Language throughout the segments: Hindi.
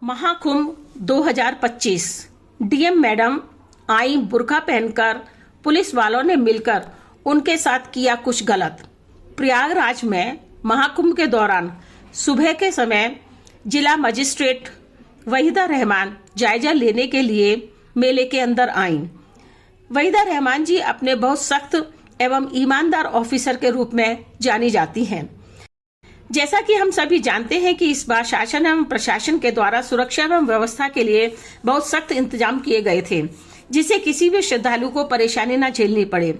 महाकुंभ 2025 डीएम मैडम आई बुर्का पहनकर, पुलिस वालों ने मिलकर उनके साथ किया कुछ गलत। प्रयागराज में महाकुंभ के दौरान सुबह के समय जिला मजिस्ट्रेट वहीदा रहमान जायजा लेने के लिए मेले के अंदर आईं। वहीदा रहमान जी अपने बहुत सख्त एवं ईमानदार ऑफिसर के रूप में जानी जाती हैं। जैसा कि हम सभी जानते हैं कि इस बार शासन एवं प्रशासन के द्वारा सुरक्षा एवं व्यवस्था के लिए बहुत सख्त इंतजाम किए गए थे, जिससे किसी भी श्रद्धालु को परेशानी न झेलनी पड़े।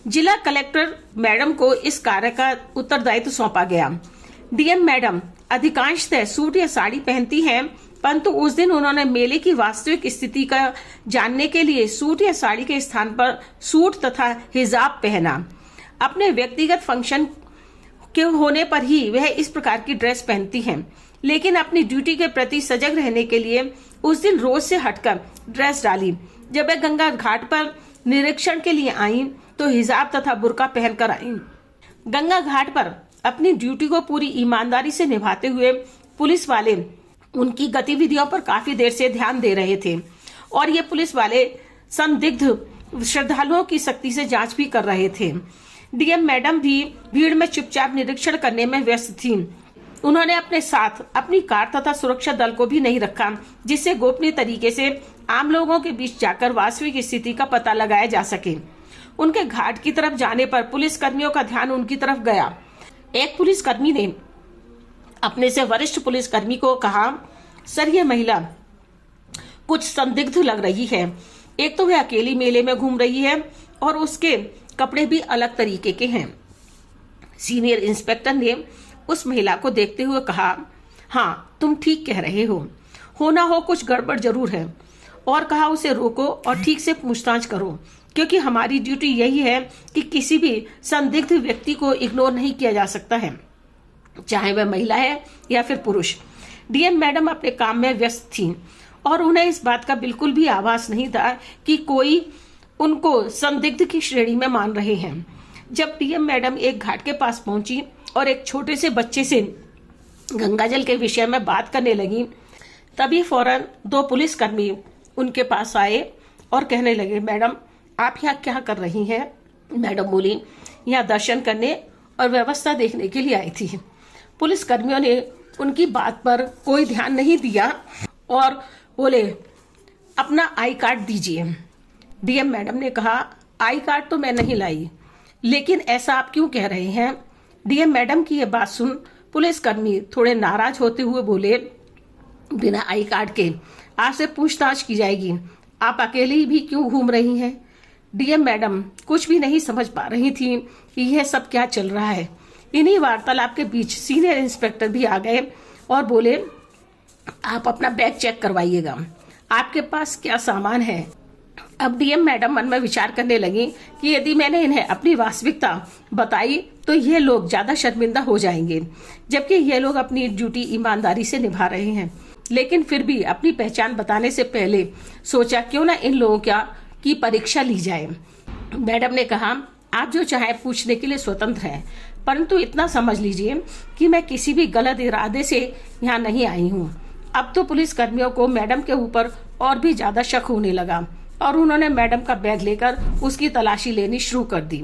जिला कलेक्टर मैडम को इस कार्य का उत्तरदायित्व सौंपा गया। डीएम मैडम अधिकांशतः सूट या साड़ी पहनती हैं, परंतु उस दिन उन्होंने मेले की वास्तविक स्थिति का जानने के लिए सूट या साड़ी के स्थान पर सूट तथा हिजाब पहना। अपने व्यक्तिगत फंक्शन के होने पर ही वह इस प्रकार की ड्रेस पहनती हैं, लेकिन अपनी ड्यूटी के प्रति सजग रहने के लिए उस दिन रोज से हटकर ड्रेस डाली। जब वह गंगा घाट पर निरीक्षण के लिए आई तो हिजाब तथा बुर्का पहनकर आई। गंगा घाट पर अपनी ड्यूटी को पूरी ईमानदारी से निभाते हुए पुलिस वाले उनकी गतिविधियों पर काफी देर से ध्यान दे रहे थे और ये पुलिस वाले संदिग्ध श्रद्धालुओं की सख्ती से जांच भी कर रहे थे। डीएम मैडम भी भीड़ में चुपचाप निरीक्षण करने में व्यस्त थी। उन्होंने अपने साथ अपनी कार तथा सुरक्षा दल को भी नहीं रखा, जिससे गोपनीय तरीके से आम लोगों के बीच जाकर वास्तविक स्थिति का पता लगाया जा सके। उनके घाट की तरफ जाने पर पुलिस कर्मियों का ध्यान उनकी तरफ गया। एक पुलिसकर्मी ने अपने से वरिष्ठ पुलिसकर्मी को कहा, सर ये महिला कुछ संदिग्ध लग रही है। एक तो वह अकेली मेले में घूम रही है और उसके कपड़े भी अलग तरीके के हैं। सीनियर इंस्पेक्टर ने उस महिला को देखते हुए कहा, हाँ तुम ठीक कह रहे हो ना हो कुछ गड़बड़ जरूर है, और कहा उसे रोको और ठीक से पूछताछ करो, क्योंकि हमारी ड्यूटी यही है कि किसी भी संदिग्ध व्यक्ति को इग्नोर नहीं किया जा सकता है, चाहे वह महिला है या फिर पुरुष। डीएम मैडम अपने काम में व्यस्त थी और उन्हें इस बात का बिल्कुल भी आभास नहीं था कि कोई उनको संदिग्ध की श्रेणी में मान रहे हैं। जब डीएम मैडम एक घाट के पास पहुंची और एक छोटे से बच्चे से गंगाजल के विषय में बात करने लगी, तभी फौरन दो पुलिसकर्मी उनके पास आए और कहने लगे, मैडम आप यहाँ क्या कर रही हैं? मैडम बोली, यहाँ दर्शन करने और व्यवस्था देखने के लिए आई थी। पुलिसकर्मियों ने उनकी बात पर कोई ध्यान नहीं दिया और बोले, अपना आई कार्ड दीजिए। डीएम मैडम ने कहा, आई कार्ड तो मैं नहीं लाई, लेकिन ऐसा आप क्यों कह रहे हैं? डीएम मैडम की यह बात सुन पुलिसकर्मी थोड़े नाराज होते हुए बोले, बिना आई कार्ड के आपसे पूछताछ की जाएगी, आप अकेले भी क्यों घूम रही हैं? डीएम मैडम कुछ भी नहीं समझ पा रही थी कि यह सब क्या चल रहा है। इन्हीं वार्तालाप के बीच सीनियर इंस्पेक्टर भी आ गए और बोले, आप अपना बैग चेक करवाइएगा, आपके पास क्या सामान है। अब डीएम मैडम मन में विचार करने लगी कि यदि मैंने इन्हें अपनी वास्तविकता बताई तो ये लोग ज्यादा शर्मिंदा हो जाएंगे, जबकि ये लोग अपनी ड्यूटी ईमानदारी से निभा रहे हैं। लेकिन फिर भी अपनी पहचान बताने से पहले सोचा क्यों ना इन लोगों की परीक्षा ली जाए। मैडम ने कहा, आप जो चाहे पूछने के लिए स्वतंत्र हैं, परंतु इतना समझ लीजिए कि मैं किसी भी गलत इरादे से यहाँ नहीं आई हूँ। अब तो पुलिस कर्मियों को मैडम के ऊपर और भी ज्यादा शक होने लगा और उन्होंने मैडम का बैग लेकर उसकी तलाशी लेनी शुरू कर दी।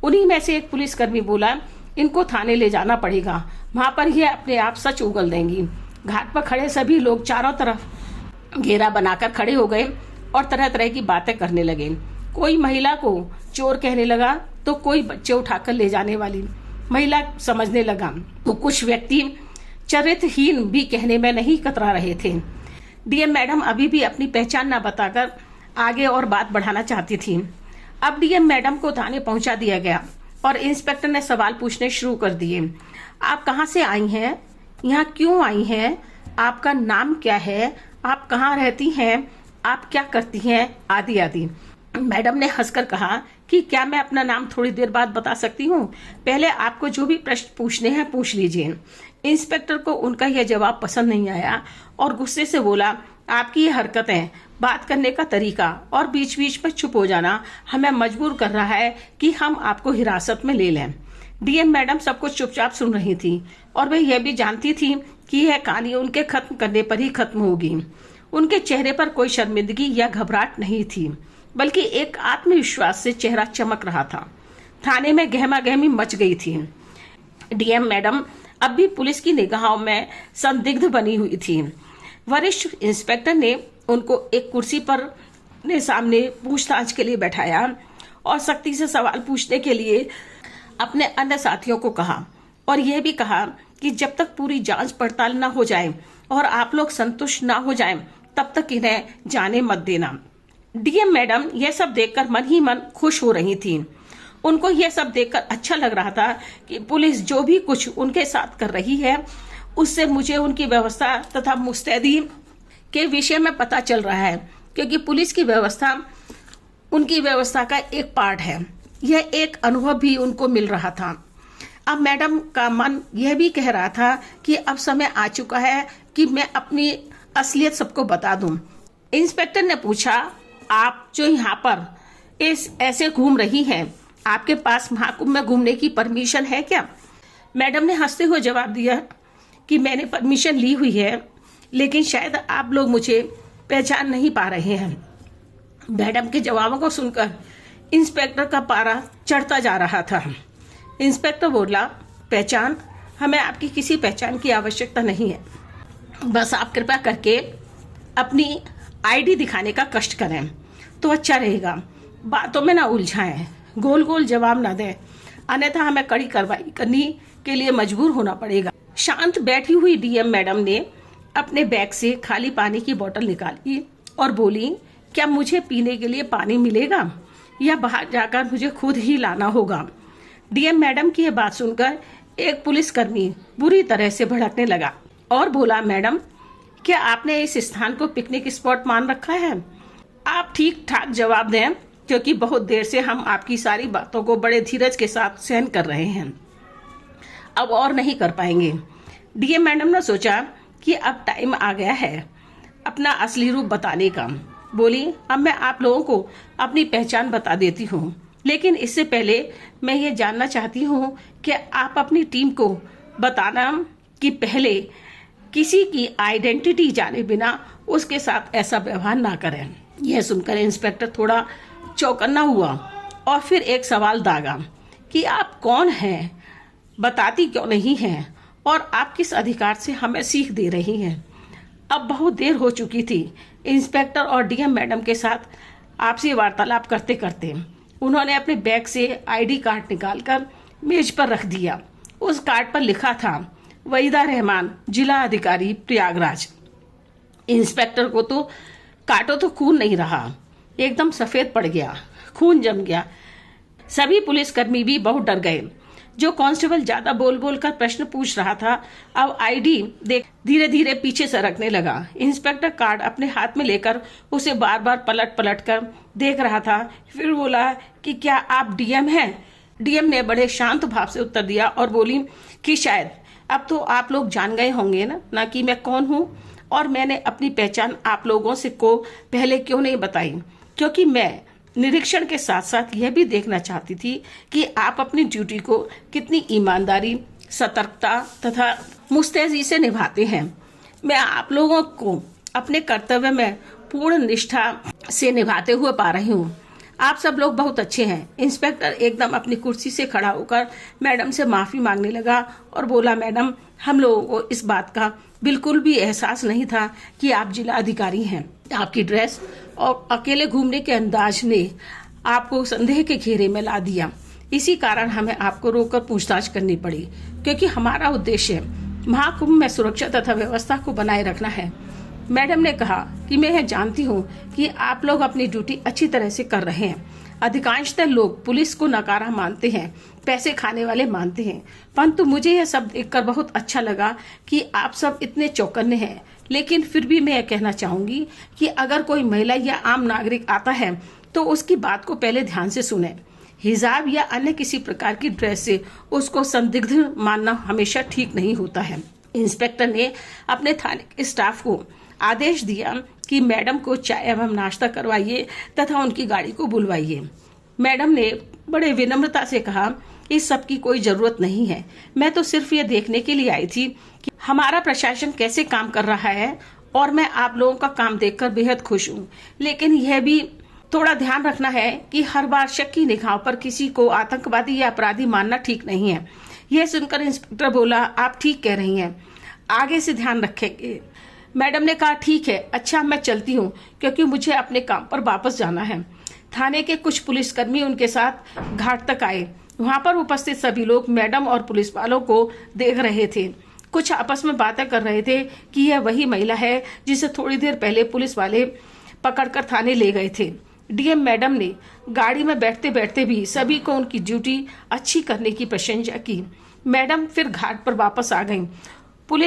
उन्हीं में से एक पुलिसकर्मी बोला, इनको थाने ले जाना पड़ेगा, वहां पर ये अपने आप सच उगल देंगी। घाट पर खड़े सभी लोग चारों तरफ घेरा बनाकर खड़े हो गए और तरह तरह की बातें करने लगे। कोई महिला को चोर कहने लगा तो कोई बच्चे उठाकर ले जाने वाली महिला समझने लगा, तो कुछ व्यक्ति चरित्रहीन भी कहने में नहीं कतरा रहे थे। डीएम मैडम अभी भी अपनी पहचान न बताकर आगे और बात बढ़ाना चाहती थी। अब डीएम मैडम को थाने पहुंचा दिया गया और इंस्पेक्टर ने सवाल पूछने शुरू कर दिए। आप कहां से आई हैं? यहाँ क्यों आई हैं? आपका नाम क्या है? आप कहाँ रहती हैं? आप क्या करती हैं? आदि आदि। मैडम ने हंसकर कहा कि क्या मैं अपना नाम थोड़ी देर बाद बता सकती हूँ? पहले आपको जो भी प्रश्न पूछने हैं पूछ लीजिए। इंस्पेक्टर को उनका यह जवाब पसंद नहीं आया और गुस्से से बोला, आपकी ये हरकतें, बात करने का तरीका और बीच बीच में चुप हो जाना हमें मजबूर कर रहा है कि हम आपको हिरासत में ले लें। डीएम मैडम सब कुछ चुपचाप सुन रही थी और वह यह भी जानती थी कि यह कहानी उनके खत्म करने पर ही खत्म होगी। उनके चेहरे पर कोई शर्मिंदगी या घबराहट नहीं थी, बल्कि एक आत्मविश्वास से चेहरा चमक रहा था। थाने में गहमागहमी मच गई थी। डीएम मैडम अब भी पुलिस की निगाहों में संदिग्ध बनी हुई थी। वरिष्ठ इंस्पेक्टर ने उनको एक कुर्सी पर अपने सामने पूछताछ के लिए बैठाया और सख्ती से सवाल पूछने के लिए अपने अन्य साथियों को कहा, और यह भी कहा कि जब तक पूरी जांच पड़ताल न हो जाए और आप लोग संतुष्ट न हो जाएं, तब तक इन्हें जाने मत देना। डीएम मैडम यह सब देखकर मन ही मन खुश हो रही थी। उनको यह सब देखकर अच्छा लग रहा था कि पुलिस जो भी कुछ उनके साथ कर रही है, उससे मुझे उनकी व्यवस्था तथा मुस्तैदी के विषय में पता चल रहा है, क्योंकि पुलिस की व्यवस्था उनकी व्यवस्था का एक पार्ट है। यह एक अनुभव भी उनको मिल रहा था। अब मैडम का मन यह भी कह रहा था कि अब समय आ चुका है कि मैं अपनी असलियत सबको बता दूं। इंस्पेक्टर ने पूछा, आप जो यहाँ पर ऐसे घूम रही हैं, आपके पास महाकुंभ में घूमने की परमिशन है क्या? मैडम ने हंसते हुए जवाब दिया कि मैंने परमिशन ली हुई है, लेकिन शायद आप लोग मुझे पहचान नहीं पा रहे हैं। मैडम के जवाबों को सुनकर इंस्पेक्टर का पारा चढ़ता जा रहा था। इंस्पेक्टर बोला, पहचान? हमें आपकी किसी पहचान की आवश्यकता नहीं है, बस आप कृपया करके अपनी आईडी दिखाने का कष्ट करें तो अच्छा रहेगा। बातों में ना उलझाएं, गोल गोल जवाब ना दें, अन्यथा हमें कड़ी कार्रवाई करने के लिए मजबूर होना पड़ेगा। शांत बैठी हुई डीएम मैडम ने अपने बैग से खाली पानी की बोतल निकाली और बोली, क्या मुझे पीने के लिए पानी मिलेगा या बाहर जाकर मुझे खुद ही लाना होगा? डीएम मैडम की यह बात सुनकर एक पुलिसकर्मी बुरी तरह से भड़कने लगा और बोला, मैडम, क्या आपने इस स्थान को पिकनिक स्पॉट मान रखा है? आप ठीक ठाक जवाब दें, क्योंकि बहुत देर से हम आपकी सारी बातों को बड़े धीरज के साथ सहन कर रहे हैं, अब और नहीं कर पाएंगे। डीएम मैडम ने सोचा कि अब टाइम आ गया है अपना असली रूप बताने का। बोली, अब मैं आप लोगों को अपनी पहचान बता देती हूँ, लेकिन इससे पहले मैं ये जानना चाहती हूँ कि आप अपनी टीम को बताना कि पहले किसी की आइडेंटिटी जाने बिना उसके साथ ऐसा व्यवहार ना करें। यह सुनकर इंस्पेक्टर थोड़ा चौकन्ना हुआ और फिर एक सवाल दागा कि आप कौन हैं, बताती क्यों नहीं हैं, और आप किस अधिकार से हमें सीख दे रही हैं? अब बहुत देर हो चुकी थी। इंस्पेक्टर और डीएम मैडम के साथ आपसी वार्तालाप करते करते उन्होंने अपने बैग से आईडी कार्ड निकालकर मेज पर रख दिया। उस कार्ड पर लिखा था, वहीदा रहमान, जिला अधिकारी प्रयागराज। इंस्पेक्टर को तो काटो तो खून नहीं रहा, एकदम सफेद पड़ गया, खून जम गया। सभी पुलिसकर्मी भी बहुत डर गए। जो कांस्टेबल ज्यादा बोल बोल कर प्रश्न पूछ रहा था, अब आईडी देख धीरे धीरे पीछे सरकने लगा। इंस्पेक्टर कार्ड अपने हाथ में लेकर उसे बार बार पलट पलट कर देख रहा था। फिर बोला कि क्या आप डीएम हैं? डीएम ने बड़े शांत भाव से उत्तर दिया और बोली कि शायद अब तो आप लोग जान गए होंगे ना कि मैं कौन हूँ, और मैंने अपनी पहचान आप लोगों से को पहले क्यों नहीं बताई, क्योंकि मैं निरीक्षण के साथ साथ यह भी देखना चाहती थी कि आप अपनी ड्यूटी को कितनी ईमानदारी, सतर्कता तथा मुस्तैदी से निभाते हैं। मैं आप लोगों को अपने कर्तव्य में पूर्ण निष्ठा से निभाते हुए पा रही हूँ। आप सब लोग बहुत अच्छे हैं। इंस्पेक्टर एकदम अपनी कुर्सी से खड़ा होकर मैडम से माफी मांगने लगा और बोला, मैडम, हम लोगों को इस बात का बिल्कुल भी एहसास नहीं था कि आप जिला अधिकारी हैं। आपकी ड्रेस और अकेले घूमने के अंदाज ने आपको संदेह के घेरे में ला दिया। इसी कारण हमें आपको रोककर पूछताछ करनी पड़ी, क्योंकि हमारा उद्देश्य महाकुंभ में सुरक्षा तथा व्यवस्था को बनाए रखना है। मैडम ने कहा कि मैं यह जानती हूँ कि आप लोग अपनी ड्यूटी अच्छी तरह से कर रहे हैं। अधिकांशतः लोग पुलिस को नकारा मानते हैं, पैसे खाने वाले मानते हैं, परंतु मुझे यह सब देखकर बहुत अच्छा लगा कि आप सब इतने चौकन्ने हैं। लेकिन फिर भी मैं यह कहना चाहूंगी कि अगर कोई महिला या आम नागरिक आता है तो उसकी बात को पहले ध्यान से सुने। हिजाब या अन्य किसी प्रकार की ड्रेस से उसको संदिग्ध मानना हमेशा ठीक नहीं होता है। इंस्पेक्टर ने अपने थाने के स्टाफ को आदेश दिया कि मैडम को चाय एवं नाश्ता करवाइए तथा उनकी गाड़ी को बुलवाइए। मैडम ने बड़े विनम्रता से कहा इस सब की कोई जरूरत नहीं है। मैं तो सिर्फ ये देखने के लिए आई थी कि हमारा प्रशासन कैसे काम कर रहा है, और मैं आप लोगों का काम देखकर बेहद खुश हूँ। लेकिन यह भी थोड़ा ध्यान रखना है कि हर बार शक की निगाहों पर किसी को आतंकवादी या अपराधी मानना ठीक नहीं है। यह सुनकर इंस्पेक्टर बोला, आप ठीक कह रही हैं, आगे से ध्यान रखेंगे। मैडम ने कहा, ठीक है, अच्छा मैं चलती हूँ, क्योंकि मुझे अपने काम पर वापस जाना है। थाने के कुछ पुलिसकर्मी उनके साथ घाट तक आए। वहां पर उपस्थित सभी लोग मैडम और पुलिस वालों को देख रहे थे। कुछ आपस में बातें कर रहे थे कि यह वही महिला है जिसे थोड़ी देर पहले पुलिस वाले पकड़कर थाने ले गए थे। डीएम मैडम ने गाड़ी में बैठते बैठते भी सभी को उनकी ड्यूटी अच्छी करने की प्रशंसा की। मैडम फिर घाट पर वापस आ गईं।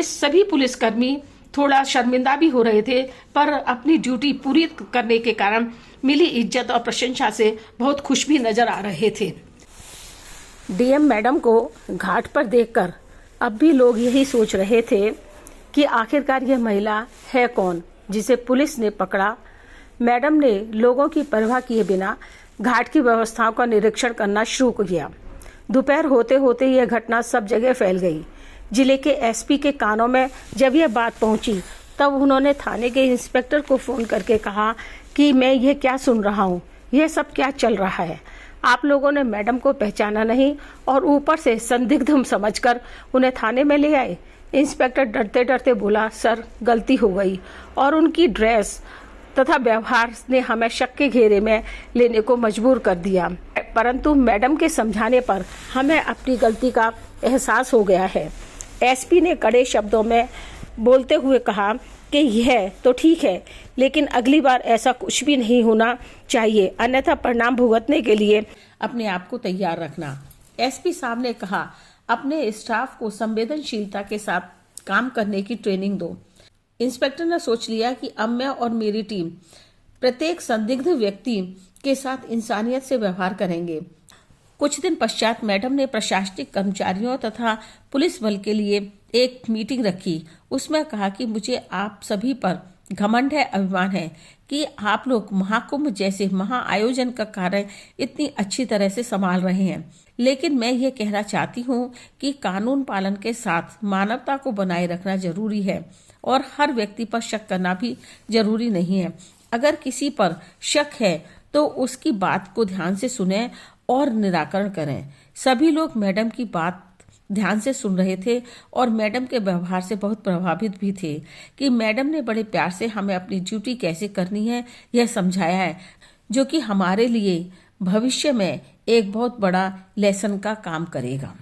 सभी पुलिसकर्मी थोड़ा शर्मिंदा भी हो रहे थे, पर अपनी ड्यूटी पूरी करने के कारण मिली इज्जत और प्रशंसा से बहुत खुश भी नजर आ रहे थे। डीएम मैडम को घाट पर देखकर अब भी लोग यही सोच रहे थे कि आखिरकार यह महिला है कौन जिसे पुलिस ने पकड़ा। मैडम ने लोगों की परवाह किए बिना घाट की व्यवस्थाओं का निरीक्षण करना शुरू किया। दोपहर होते होते यह घटना सब जगह फैल गई। जिले के एसपी के कानों में जब यह बात पहुंची, तब उन्होंने थाने के इंस्पेक्टर को फोन करके कहा कि मैं ये क्या सुन रहा हूँ, यह सब क्या चल रहा है। आप लोगों ने मैडम को पहचाना नहीं और ऊपर से संदिग्ध समझकर उन्हें थाने में ले आए। इंस्पेक्टर डरते डरते बोला, सर गलती हो गई, और उनकी ड्रेस तथा व्यवहार ने हमें शक के घेरे में लेने को मजबूर कर दिया, परंतु मैडम के समझाने पर हमें अपनी गलती का एहसास हो गया है। एसपी ने कड़े शब्दों में बोलते हुए कहा कि यह तो ठीक है, लेकिन अगली बार ऐसा कुछ भी नहीं होना चाहिए, अन्यथा परिणाम भुगतने के लिए अपने आप को तैयार रखना। एसपी साहब ने कहा, अपने स्टाफ को संवेदनशीलता के साथ काम करने की ट्रेनिंग दो। इंस्पेक्टर ने सोच लिया कि अब मैं और मेरी टीम प्रत्येक संदिग्ध व्यक्ति के साथ इंसानियत से व्यवहार करेंगे। कुछ दिन पश्चात मैडम ने प्रशासनिक कर्मचारियों तथा पुलिस बल के लिए एक मीटिंग रखी। उसमें कहा कि मुझे आप सभी पर घमंड है, अभिमान है कि आप लोग महाकुंभ जैसे महाआयोजन का कार्य इतनी अच्छी तरह से संभाल रहे हैं। लेकिन मैं ये कहना चाहती हूँ कि कानून पालन के साथ मानवता को बनाए रखना जरूरी है, और हर व्यक्ति पर शक करना भी जरूरी नहीं है। अगर किसी पर शक है तो उसकी बात को ध्यान से सुने और निराकरण करें। सभी लोग मैडम की बात ध्यान से सुन रहे थे और मैडम के व्यवहार से बहुत प्रभावित भी थे कि मैडम ने बड़े प्यार से हमें अपनी ड्यूटी कैसे करनी है यह समझाया है, जो कि हमारे लिए भविष्य में एक बहुत बड़ा लेसन का काम करेगा।